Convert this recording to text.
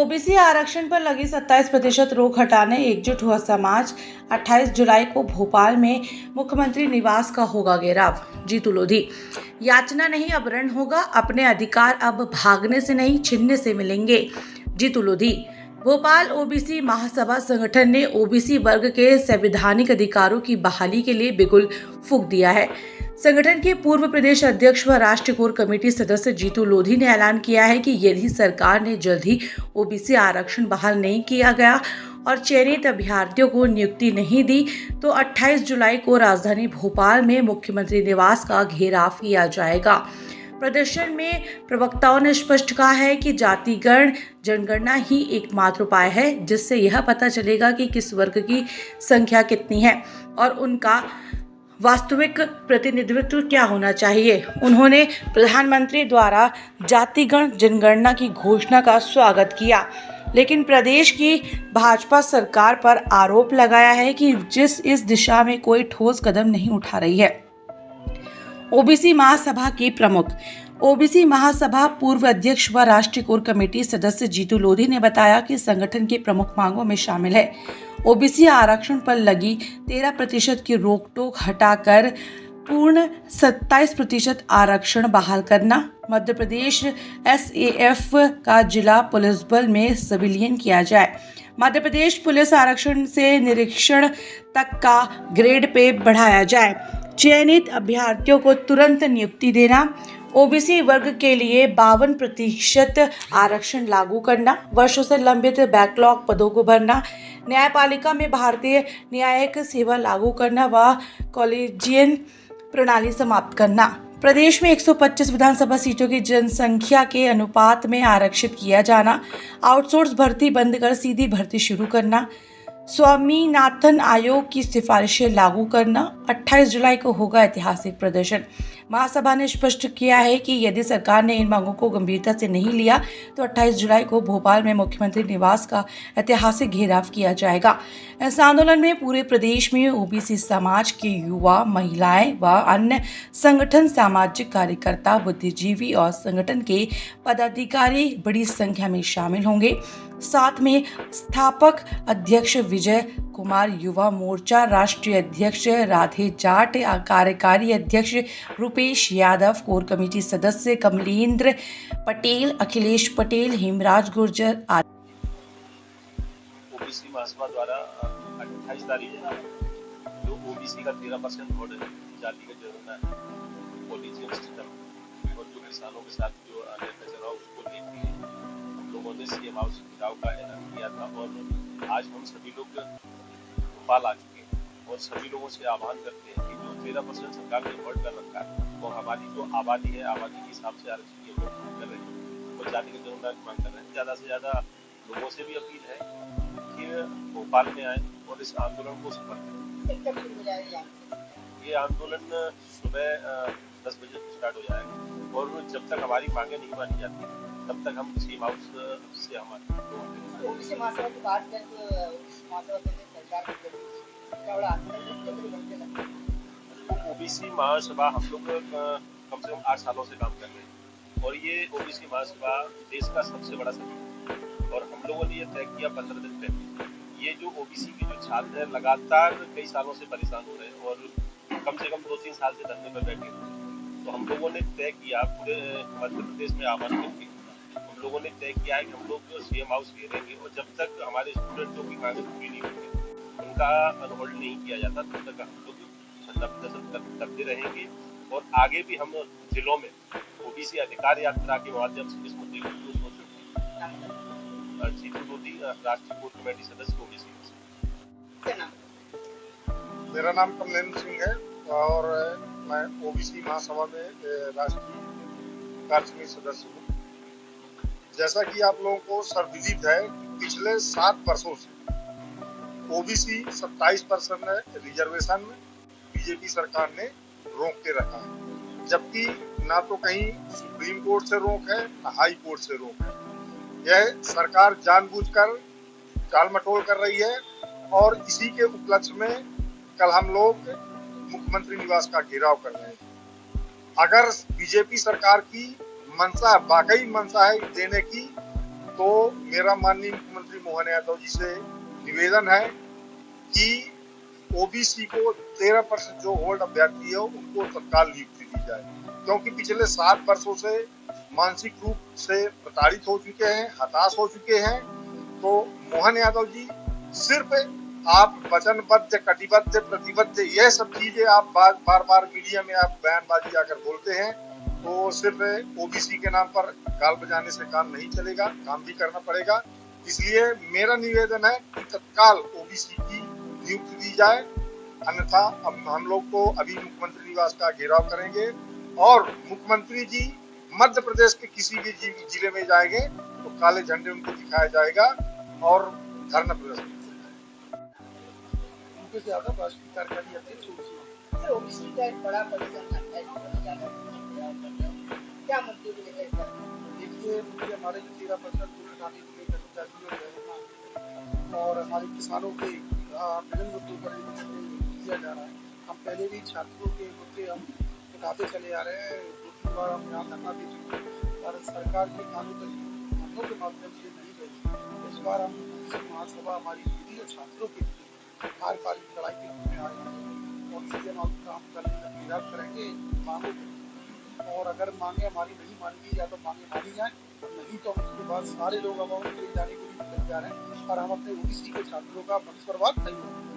OBC आरक्षण पर लगी 27% रोक हटाने एकजुट हुआ समाज। 28 जुलाई को भोपाल में मुख्यमंत्री निवास का होगा घेराव। जीतू लोधी। याचना नहीं अब रण होगा, अपने अधिकार अब भागने से नहीं छीनने से मिलेंगे। जीतू लोधी। भोपाल ओबीसी महासभा संगठन ने ओबीसी वर्ग के संवैधानिक अधिकारों की बहाली के लिए बिगुल फूंक दिया है। संगठन के पूर्व प्रदेश अध्यक्ष व राष्ट्रीय कोर कमेटी सदस्य जीतू लोधी ने ऐलान किया है कि यदि सरकार ने जल्द ही ओबीसी आरक्षण बहाल नहीं किया गया और चयनित अभ्यर्थियों को नियुक्ति नहीं दी तो 28 जुलाई को राजधानी भोपाल में मुख्यमंत्री निवास का घेराव किया जाएगा। प्रदर्शन में प्रवक्ताओं ने स्पष्ट कहा है कि जातिगण जनगणना ही एकमात्र उपाय है जिससे यह पता चलेगा कि किस वर्ग की संख्या कितनी है और उनका वास्तविक प्रतिनिधित्व क्या होना चाहिए। उन्होंने प्रधानमंत्री द्वारा जातिगण जनगणना की घोषणा का स्वागत किया, लेकिन प्रदेश की भाजपा सरकार पर आरोप लगाया है कि इस दिशा में कोई ठोस कदम नहीं उठा रही है। ओबीसी महासभा के प्रमुख। ओबीसी महासभा पूर्व अध्यक्ष व राष्ट्रीय कोर कमेटी सदस्य जीतू लोधी ने बताया कि संगठन की प्रमुख मांगों में शामिल है ओबीसी आरक्षण पर लगी 13% की रोक टोक हटाकर पूर्ण 27% आरक्षण बहाल करना, मध्य प्रदेश एसएएफ का जिला पुलिस बल में संविलियन किया जाए, मध्य प्रदेश पुलिस आरक्षण से निरीक्षण तक का ग्रेड पे बढ़ाया जाए, चयनित अभ्यर्थियों को तुरंत नियुक्ति देना, ओबीसी वर्ग के लिए 52% आरक्षण लागू करना, वर्षों से लंबित बैकलॉग पदों को भरना, न्यायपालिका में भारतीय न्यायिक सेवा लागू करना व कॉलेजियन प्रणाली समाप्त करना, प्रदेश में 125 विधानसभा सीटों की जनसंख्या के अनुपात में आरक्षित किया जाना, आउटसोर्स भर्ती बंद कर सीधी भर्ती शुरू करना, स्वामीनाथन आयोग की सिफारिशें लागू करना। 28 जुलाई को होगा ऐतिहासिक प्रदर्शन। महासभा ने स्पष्ट किया है कि यदि सरकार ने इन मांगों को गंभीरता से नहीं लिया तो 28 जुलाई को भोपाल में मुख्यमंत्री निवास का ऐतिहासिक घेराव किया जाएगा। इस आंदोलन में पूरे प्रदेश में ओबीसी समाज के युवा, महिलाएं व अन्य संगठन, सामाजिक कार्यकर्ता, बुद्धिजीवी और संगठन के पदाधिकारी बड़ी संख्या में शामिल होंगे। साथ में स्थापक अध्यक्ष विजय कुमार, युवा मोर्चा राष्ट्रीय अध्यक्ष राधे जाट, कार्यकारी अध्यक्ष रुपेश यादव, कोर कमेटी सदस्य कमलेंद्र पटेल, अखिलेश पटेल, हेमराज गुर्जर आदि। ओबीसी महासभा द्वारा 28 तारीख जो ओबीसी का 13% वोट जाति का जनगणना है, पॉलिटिकल सिस्टम और जो किसानों के साथ जो अन्याय चल रहा उसको लेके हम लोगों ने सीएम हाउस चुनाव का ऐलान किया था और आज हम सभी लोग भोपाल आ चुके हैं और सभी लोगों से आह्वान करते हैं कि जो 13% सरकार ने वोट कर रखा है वो हमारी जो आबादी है, आबादी के हिसाब से आरक्षण की लोग मांग कर रहे हैं और जाति का जनगणना की मांग कर रहे हैं। ज़्यादा से ज़्यादा लोगों से भी अपील है कि भोपाल में आए और इस आंदोलन को सफल करें। ये आंदोलन सुबह 10 बजे स्टार्ट हो जाएगा और जब तक हमारी मांगे नहीं मानी जाती तब तक हम सीएम हाउस से हमारे ओबीसी महासभा की बात करें तो ओबीसी महासभा हम लोग कम से कम 8 सालों से काम कर रहे हैं और ये ओबीसी महासभा देश का सबसे बड़ा संगठन है और हम लोगों ने ये तय किया 15 दिन पहले। ये जो ओबीसी की जो छात्र है लगातार कई सालों से परेशान हो रहे हैं और कम से कम 2-3 साल से धरने पर बैठे हुए हैं। तो हम लोगों ने तय किया पूरे मध्य प्रदेश में आह्वान करके हम लोगों ने तय किया है कि हम लोग सीएम हाउस घेरेंगे और जब तक हमारे स्टूडेंटों की मांगे पूरी नहीं होती उनका अनहोल्ड नहीं किया जाता तब तक हम लोग प्रदर्शन करते रहेंगे और आगे भी हम जिलों में ओबीसी अधिकार यात्रा के माध्यम से इस मुद्दे को सोचेंगे। जीतू लोधी, राष्ट्रीय कोर कमेटी सदस्य ओबीसी। मेरा नाम कमलेंद्र सिंह है और मैं ओबीसी महासभा में राष्ट्रीय कार्यसमिति सदस्य हूँ। जैसा कि आप लोगों को सर्वविदित है, पिछले 7 वर्षों से ओबीसी 27% रिजर्वेशन में बीजेपी सरकार ने रोक के रखा है, जबकि ना तो कहीं सुप्रीम कोर्ट से रोक है ना हाई कोर्ट से रोक है। यह सरकार जानबूझकर टाल मटोल कर रही है और इसी के उपलक्ष्य में कल हम लोग मुख्यमंत्री निवास का घेराव कर रहे हैं। अगर बीजेपी सरकार की मंशा वाकई मंशा है देने की तो मेरा माननीय मुख्यमंत्री मोहन यादव जी से निवेदन है कि ओबीसी को 13% जो होल्ड अभ्यर्थी है उनको तत्काल नियुक्ति दी जाए, क्योंकि पिछले 7 वर्षों से मानसिक रूप से प्रताड़ित हो चुके हैं, हताश हो चुके हैं। तो मोहन यादव जी, सिर्फ आप वचनबद्ध, कटिबद्ध, प्रतिबद्ध, यह सब चीजें आप बार बार मीडिया में आप बयानबाजी आकर बोलते हैं, तो सिर्फ ओबीसी के नाम पर गाल बजाने से काम नहीं चलेगा, काम भी करना पड़ेगा। इसलिए मेरा निवेदन है कि तत्काल ओबीसी की नियुक्ति दी जाए, अन्यथा हम लोग को अभी मुख्यमंत्री निवास का घेराव करेंगे और मुख्यमंत्री जी मध्य प्रदेश के किसी भी जिले में जाएंगे तो काले झंडे उनको दिखाया जाएगा और धरना प्रदर्शन उनके ज्यादा राष्ट्रीय कार्यकारी अध्यक्ष ओबीसी का एक बड़ा परिवर्तन है, क्या मंत्री को लेकर इसका? देखिए, मुझे हमारे जो 13% घटाने को लेकर और हमारे किसानों के विभिन्न मुद्दों पर किया जा रहा है। हम पहले भी छात्रों के मुद्दे हम उठाते चले आ रहे हैं, 2-3 बार हम यहाँ धरना दे चुके हैं और सरकार के कानून तरीकों के माध्यम से नहीं गई। इस बार हम महासभा हमारी दीदी और छात्रों के कार्यकालीन लड़ाई के रूप में आए हैं और सीएम का हम कल विरोध करेंगे मांगों को, और अगर मांगे हमारी नहीं मानी या तो मांगे मानी जाए, नहीं तो हम उसके बाद सारे लोग अब ले जाने के लिए निकल जा रहे हैं और हम अपने ओबीसी के छात्रों का वंश बर्बाद नहीं होंगे।